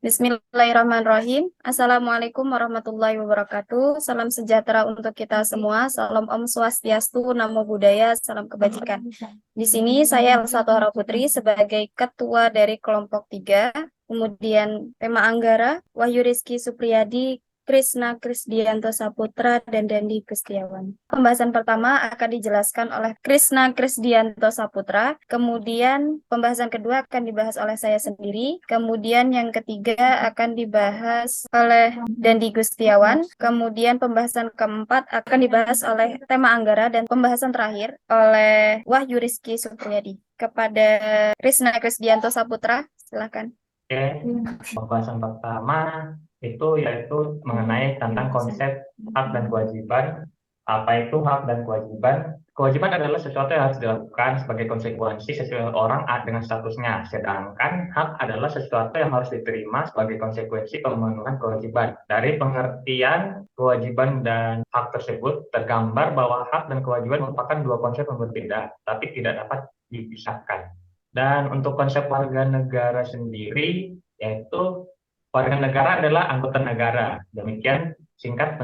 Bismillahirrahmanirrahim. Assalamualaikum warahmatullahi wabarakatuh. Salam sejahtera untuk kita semua. Salam Om Swastiastu, Namo Buddhaya, salam kebajikan. Di sini saya Elsa Tohara Putri sebagai ketua dari kelompok 3. Kemudian tema Anggara, Wahyu Rizky Supriyadi, Krisna Krisdianto Saputra, dan Dandi Kristiawan. Pembahasan pertama akan dijelaskan oleh Krisna Krisdianto Saputra. Kemudian pembahasan kedua akan dibahas oleh saya sendiri. Kemudian yang ketiga akan dibahas oleh Dandi Gustiawan. Kemudian pembahasan keempat akan dibahas oleh tema Anggara, dan pembahasan terakhir oleh Wahyu Rizky Supriyadi. Kepada Krisna Krisdianto Saputra, silakan. Oke, pembahasan pertama yaitu mengenai tentang konsep hak dan kewajiban. Apa itu hak dan kewajiban? Kewajiban adalah sesuatu yang harus dilakukan sebagai konsekuensi seseorang dengan statusnya, sedangkan hak adalah sesuatu yang harus diterima sebagai konsekuensi pemenuhan kewajiban. Dari pengertian kewajiban dan hak tersebut, tergambar bahwa hak dan kewajiban merupakan dua konsep yang berbeda, tapi tidak dapat dipisahkan. Dan untuk konsep warga negara sendiri, yaitu warga negara adalah anggota negara. Demikian singkat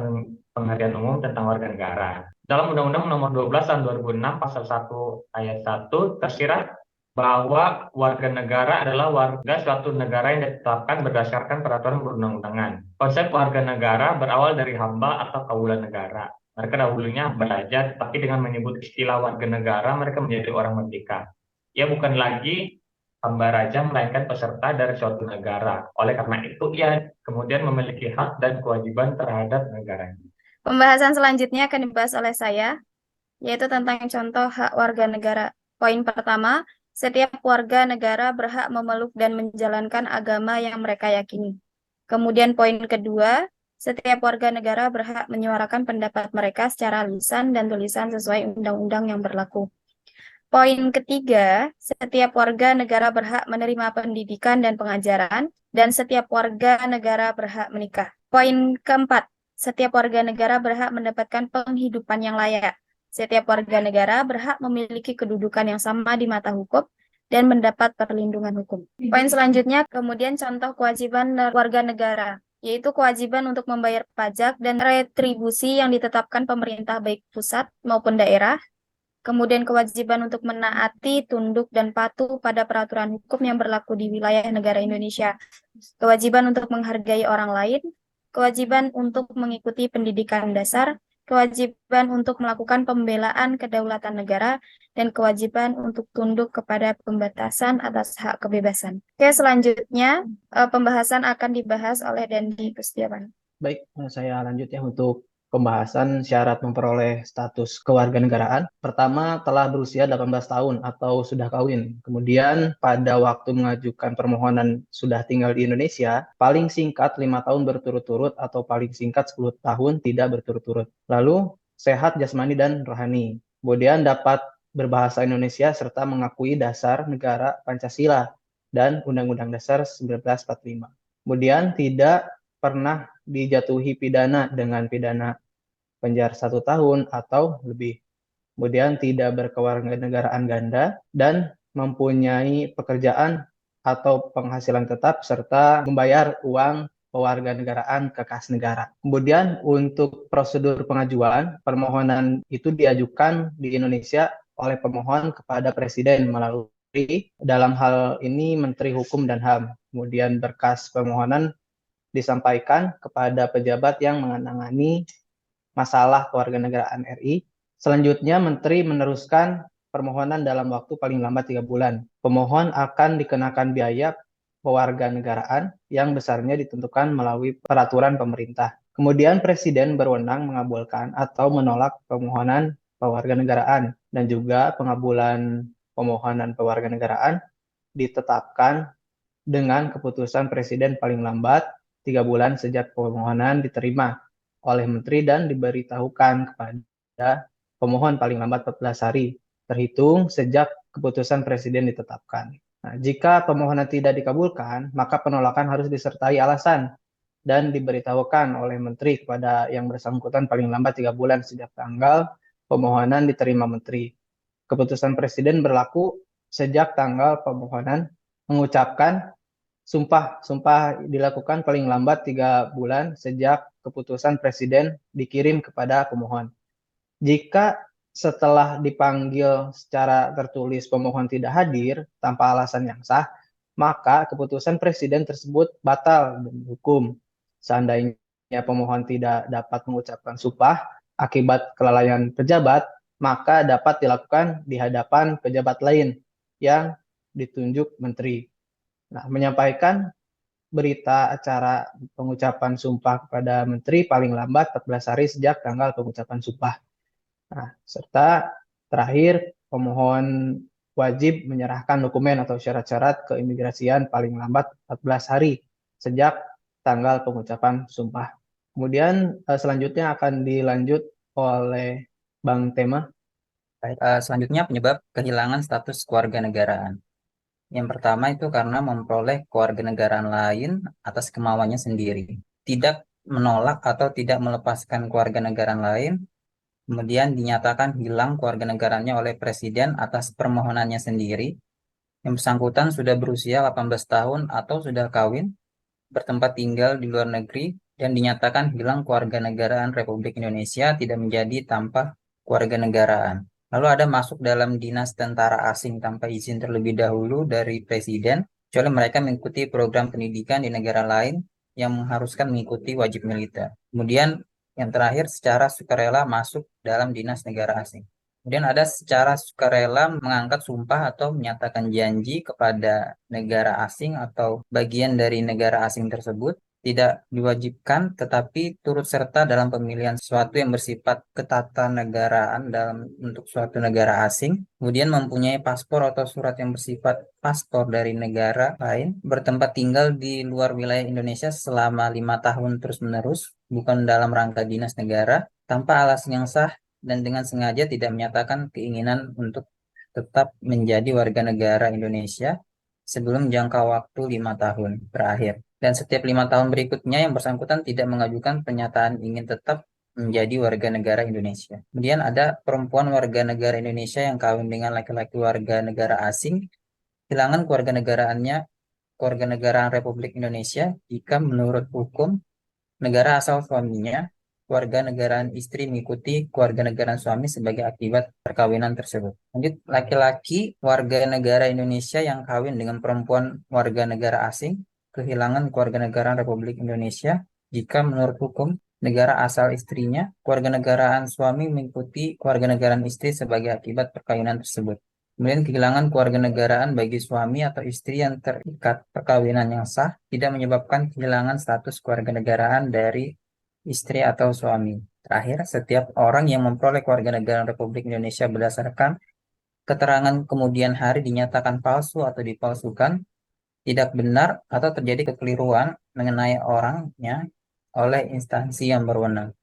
pengertian umum tentang warga negara. Dalam Undang-Undang Nomor 12 Tahun 2006 Pasal 1 Ayat 1 tersirat bahwa warga negara adalah warga suatu negara yang ditetapkan berdasarkan peraturan perundang-undangan. Konsep warga negara berawal dari hamba atau kaulah negara. Mereka dahulunya belajar, tapi dengan menyebut istilah warga negara, mereka menjadi orang merdeka. Ia bukan lagi hamba raja, melainkan peserta dari suatu negara. Oleh karena itu, ia kemudian memiliki hak dan kewajiban terhadap negaranya. Pembahasan selanjutnya akan dibahas oleh saya, yaitu tentang contoh hak warga negara. Poin pertama, setiap warga negara berhak memeluk dan menjalankan agama yang mereka yakini. Kemudian poin kedua, setiap warga negara berhak menyuarakan pendapat mereka secara lisan dan tulisan sesuai undang-undang yang berlaku. Poin ketiga, setiap warga negara berhak menerima pendidikan dan pengajaran, dan setiap warga negara berhak menikah. Poin keempat, setiap warga negara berhak mendapatkan penghidupan yang layak. Setiap warga negara berhak memiliki kedudukan yang sama di mata hukum dan mendapat perlindungan hukum. Poin selanjutnya, kemudian contoh kewajiban warga negara, yaitu kewajiban untuk membayar pajak dan retribusi yang ditetapkan pemerintah baik pusat maupun daerah. Kemudian kewajiban untuk menaati, tunduk, dan patuh pada peraturan hukum yang berlaku di wilayah negara Indonesia. Kewajiban untuk menghargai orang lain, kewajiban untuk mengikuti pendidikan dasar, kewajiban untuk melakukan pembelaan kedaulatan negara, dan kewajiban untuk tunduk kepada pembatasan atas hak kebebasan. Oke, selanjutnya pembahasan akan dibahas oleh Dandi Gustiawan. Baik, saya lanjut ya untuk pembahasan syarat memperoleh status kewarganegaraan. Pertama, telah berusia 18 tahun atau sudah kawin. Kemudian, pada waktu mengajukan permohonan sudah tinggal di Indonesia, paling singkat 5 tahun berturut-turut atau paling singkat 10 tahun tidak berturut-turut. Lalu, sehat jasmani dan rohani. Kemudian, dapat berbahasa Indonesia serta mengakui dasar negara Pancasila dan Undang-Undang Dasar 1945. Kemudian, tidak pernah dijatuhi pidana dengan pidana penjara 1 tahun atau lebih. Kemudian tidak berkewarganegaraan ganda dan mempunyai pekerjaan atau penghasilan tetap serta membayar uang kewarganegaraan ke kas negara. Kemudian untuk prosedur pengajuan, permohonan itu diajukan di Indonesia oleh pemohon kepada Presiden melalui dalam hal ini Menteri Hukum dan HAM. Kemudian berkas permohonan disampaikan kepada pejabat yang menangani masalah kewarganegaraan RI. Selanjutnya, Menteri meneruskan permohonan dalam waktu paling lambat 3 bulan. Pemohon akan dikenakan biaya kewarganegaraan yang besarnya ditentukan melalui peraturan pemerintah. Kemudian Presiden berwenang mengabulkan atau menolak permohonan kewarganegaraan, dan juga pengabulan permohonan kewarganegaraan ditetapkan dengan keputusan Presiden paling lambat 3 bulan sejak permohonan diterima oleh Menteri dan diberitahukan kepada pemohon paling lambat 14 hari terhitung sejak keputusan Presiden ditetapkan. Nah, jika permohonan tidak dikabulkan, maka penolakan harus disertai alasan dan diberitahukan oleh Menteri kepada yang bersangkutan paling lambat 3 bulan sejak tanggal pemohonan diterima Menteri. Keputusan Presiden berlaku sejak tanggal pemohonan mengucapkan Sumpah dilakukan paling lambat 3 bulan sejak keputusan presiden dikirim kepada pemohon. Jika setelah dipanggil secara tertulis pemohon tidak hadir tanpa alasan yang sah, maka keputusan presiden tersebut batal demi hukum. Seandainya pemohon tidak dapat mengucapkan sumpah akibat kelalaian pejabat, maka dapat dilakukan di hadapan pejabat lain yang ditunjuk menteri. Nah, menyampaikan berita acara pengucapan sumpah kepada menteri paling lambat 14 hari sejak tanggal pengucapan sumpah. Nah, serta terakhir pemohon wajib menyerahkan dokumen atau syarat-syarat keimigrasian paling lambat 14 hari sejak tanggal pengucapan sumpah. Kemudian selanjutnya akan dilanjut oleh Bang Tema. Baik, selanjutnya penyebab kehilangan status kewarganegaraan. Yang pertama itu karena memperoleh kewarganegaraan lain atas kemauannya sendiri. Tidak menolak atau tidak melepaskan kewarganegaraan lain, kemudian dinyatakan hilang kewarganegaraannya oleh presiden atas permohonannya sendiri. Yang bersangkutan sudah berusia 18 tahun atau sudah kawin, bertempat tinggal di luar negeri, dan dinyatakan hilang kewarganegaraan Republik Indonesia tidak menjadi tanpa kewarganegaraan. Lalu ada masuk dalam dinas tentara asing tanpa izin terlebih dahulu dari presiden, kecuali mereka mengikuti program pendidikan di negara lain yang mengharuskan mengikuti wajib militer. Kemudian yang terakhir secara sukarela masuk dalam dinas negara asing. Kemudian ada secara sukarela mengangkat sumpah atau menyatakan janji kepada negara asing atau bagian dari negara asing tersebut, tidak diwajibkan tetapi turut serta dalam pemilihan sesuatu yang bersifat ketatanegaraan dalam untuk suatu negara asing, kemudian mempunyai paspor atau surat yang bersifat paspor dari negara lain, bertempat tinggal di luar wilayah Indonesia selama 5 tahun terus-menerus, bukan dalam rangka dinas negara, tanpa alasan yang sah dan dengan sengaja tidak menyatakan keinginan untuk tetap menjadi warga negara Indonesia sebelum jangka waktu 5 tahun berakhir. Dan setiap 5 tahun berikutnya yang bersangkutan tidak mengajukan pernyataan ingin tetap menjadi warga negara Indonesia. Kemudian ada perempuan warga negara Indonesia yang kawin dengan laki-laki warga negara asing, kehilangan kewarganegaraan Republik Indonesia jika menurut hukum negara asal suaminya, kewarganegaraan istri mengikuti kewarganegaraan suami sebagai akibat perkawinan tersebut. Lanjut, laki-laki warga negara Indonesia yang kawin dengan perempuan warga negara asing kehilangan kewarganegaraan Republik Indonesia jika menurut hukum negara asal istrinya, kewarganegaraan suami mengikuti kewarganegaraan istri sebagai akibat perkawinan tersebut. Kemudian kehilangan kewarganegaraan bagi suami atau istri yang terikat perkawinan yang sah tidak menyebabkan kehilangan status kewarganegaraan dari istri atau suami. Terakhir, setiap orang yang memperoleh kewarganegaraan Republik Indonesia berdasarkan keterangan kemudian hari dinyatakan palsu atau dipalsukan, tidak benar atau terjadi kekeliruan mengenai orangnya oleh instansi yang berwenang.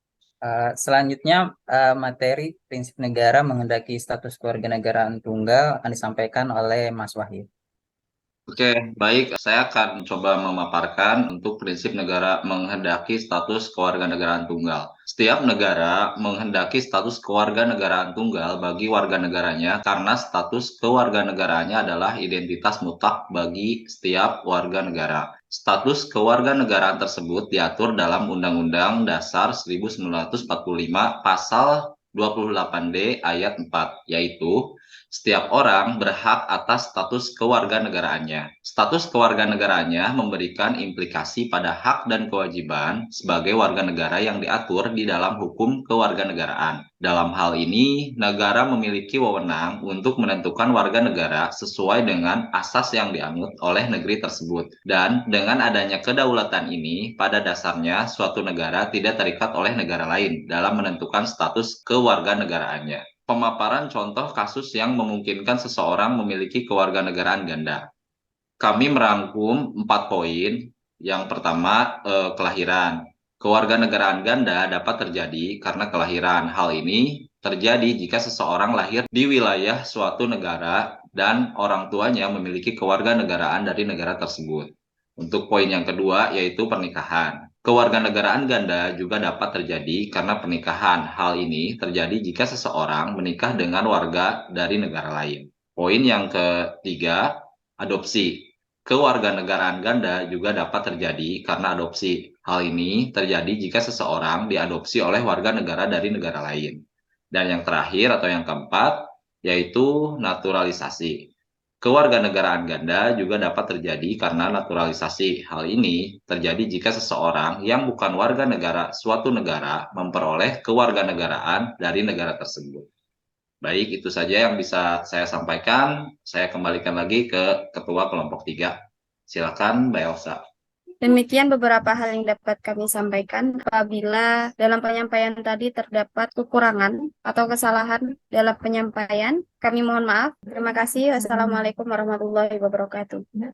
Selanjutnya materi prinsip negara menghendaki status kewarganegaraan tunggal akan disampaikan oleh Mas Wahid. Oke, baik. Saya akan coba memaparkan untuk prinsip negara menghendaki status kewarganegaraan tunggal. Setiap negara menghendaki status kewarganegaraan tunggal bagi warga negaranya karena status kewarganegaraannya adalah identitas mutlak bagi setiap warga negara. Status kewarganegaraan tersebut diatur dalam Undang-Undang Dasar 1945 Pasal 28D ayat 4, yaitu setiap orang berhak atas status kewarganegaraannya. Status kewarganegaraannya memberikan implikasi pada hak dan kewajiban sebagai warga negara yang diatur di dalam hukum kewarganegaraan. Dalam hal ini, negara memiliki wewenang untuk menentukan warga negara sesuai dengan asas yang dianut oleh negeri tersebut. Dan dengan adanya kedaulatan ini, pada dasarnya suatu negara tidak terikat oleh negara lain dalam menentukan status kewarganegaraannya. Pemaparan contoh kasus yang memungkinkan seseorang memiliki kewarganegaraan ganda. Kami merangkum 4 poin. Yang pertama, kelahiran. Kewarganegaraan ganda dapat terjadi karena kelahiran. Hal ini terjadi jika seseorang lahir di wilayah suatu negara dan orang tuanya memiliki kewarganegaraan dari negara tersebut. Untuk poin yang kedua, yaitu pernikahan. Kewarganegaraan ganda juga dapat terjadi karena pernikahan. Hal ini terjadi jika seseorang menikah dengan warga dari negara lain. Poin yang ketiga, adopsi. Kewarganegaraan ganda juga dapat terjadi karena adopsi. Hal ini terjadi jika seseorang diadopsi oleh warga negara dari negara lain. Dan yang terakhir atau yang keempat, yaitu naturalisasi. Kewarganegaraan ganda juga dapat terjadi karena naturalisasi. Hal ini terjadi jika seseorang yang bukan warga negara suatu negara memperoleh kewarganegaraan dari negara tersebut. Baik, itu saja yang bisa saya sampaikan. Saya kembalikan lagi ke Ketua Kelompok 3. Silakan, Mbak Elsa. Demikian beberapa hal yang dapat kami sampaikan. Apabila dalam penyampaian tadi terdapat kekurangan atau kesalahan dalam penyampaian, kami mohon maaf. Terima kasih. Wassalamualaikum warahmatullahi wabarakatuh.